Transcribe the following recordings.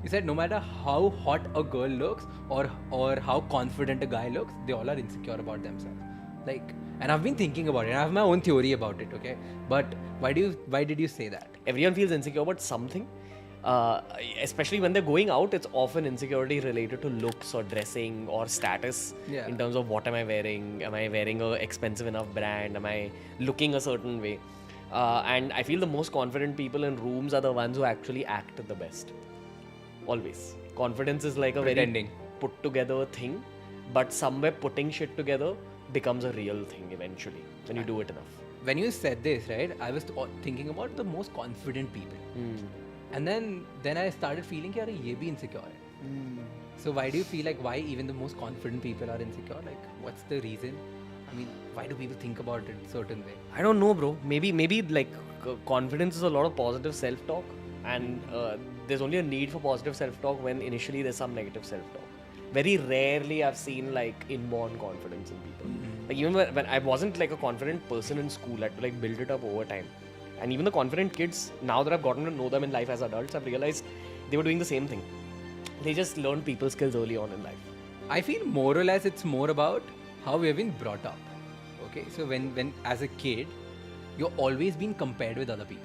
You said no matter how hot a girl looks or how confident a guy looks, they all are insecure about themselves. Like, and I've been thinking about it. I have my own theory about it. Okay, but why did you say that? Everyone feels insecure about something. Especially when they're going out, it's often insecurity related to looks or dressing or status. Yeah. In terms of what am I wearing? Am I wearing a expensive enough brand? Am I looking a certain way? And I feel the most confident people in rooms are the ones who actually act the best. Always. Confidence is like a Pretending. very put together thing, but somewhere putting shit together becomes a real thing eventually when you do it enough. When you said this, right, I was thinking about the most confident people. And then I started feeling कि यार ये भी insecure है. So why do you feel like why even the most confident people are insecure? Like, what's the reason? I mean, why do people think about it a certain way? I don't know, bro. Maybe like confidence is a lot of positive self-talk, and there's only a need for positive self-talk when initially there's some negative self-talk. Very rarely I've seen like inborn confidence in people. Like even when I wasn't like a confident person in school, I had to like build it up over time. And even the confident kids, now that I've gotten to know them in life as adults, I've realized they were doing the same thing. They just learned people skills early on in life. I feel more or less it's more about how we have been brought up. Okay, so when as a kid, you're always being compared with other people.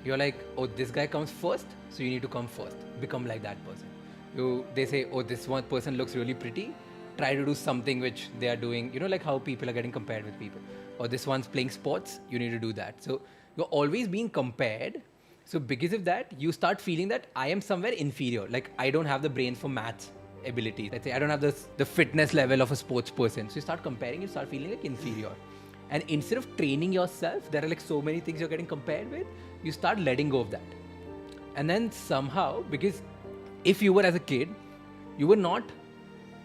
You're like, oh, this guy comes first, so you need to come first. Become like that person. They say, oh, this one person looks really pretty. Try to do something which they are doing. You know, like how people are getting compared with people. Or this one's playing sports, you need to do that. So you're always being compared. So because of that, you start feeling that I am somewhere inferior. Like I don't have the brain for maths ability. Let's say I don't have the fitness level of a sports person. So you start comparing, you start feeling like inferior. And instead of training yourself, there are like so many things you're getting compared with, you start letting go of that. And then somehow, because if you were as a kid, you were not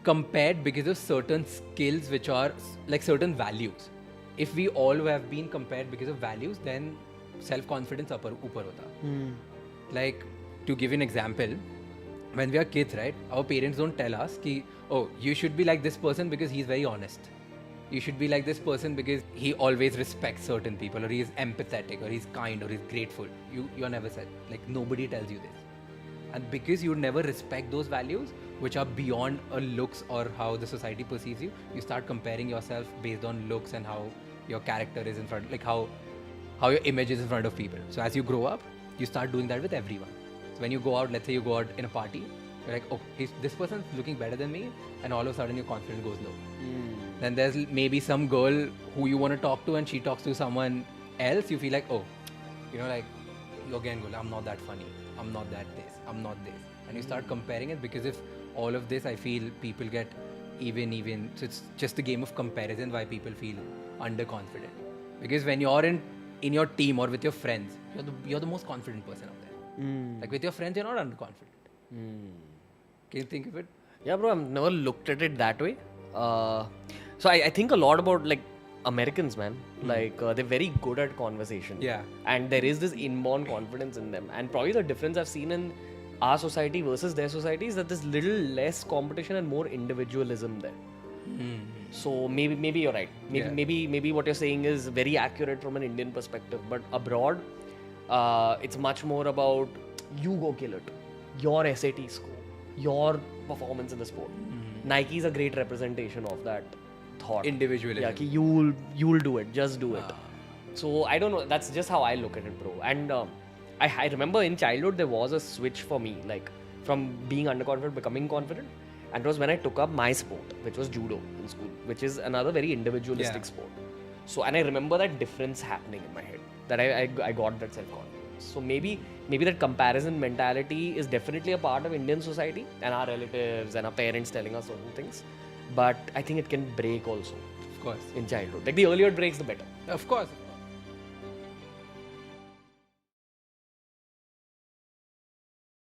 compared because of certain skills which are like certain values. If we all have been compared because of values, then self-confidence upar hota. Like, to give you an example, when we are kids, right, our parents don't tell us ki, oh, you should be like this person because he's very honest. You should be like this person because he always respects certain people, or he is empathetic, or he's kind, or he's grateful. You're never said. Like, nobody tells you this. And because you never respect those values, which are beyond a looks or how the society perceives you, you start comparing yourself based on looks and how your character is in front, like how your image is in front of people. So as you grow up, you start doing that with everyone. So when you go out, let's say you go out in a party, you're like, oh, this person's looking better than me, and all of a sudden your confidence goes low. Then there's maybe some girl who you want to talk to and she talks to someone else, you feel like, oh, you know, like, again, I'm not that funny, I'm not that this, I'm not this. And you start comparing it because of all of this, I feel people get even. So it's just a game of comparison why people feel underconfident. Because when you're in your team or with your friends, you're the most confident person out there. Like with your friends, you're not underconfident. Can you think of it? Yeah, bro, I've never looked at it that way. So I think a lot about like Americans, man. Like they're very good at conversation. Yeah. And there is this inborn confidence in them. And probably the difference I've seen in our society versus their society is that there's little less competition and more individualism there. So maybe you're right. Maybe what you're saying is very accurate from an Indian perspective. But abroad, it's much more about you go kill it. Your SAT score, your performance in the sport. Nike is a great representation of that thought. Individualism. Yeah, ki you'll do it. Just do it. So I don't know. That's just how I look at it, bro. And I remember in childhood there was a switch for me, like from being underconfident becoming confident. And it was when I took up my sport, which was judo in school, which is another very individualistic sport. So, and I remember that difference happening in my head, that I got that self-confidence. So maybe that comparison mentality is definitely a part of Indian society and our relatives and our parents telling us certain things. But I think it can break also. Of course. In childhood. Like the earlier it breaks, the better. Of course.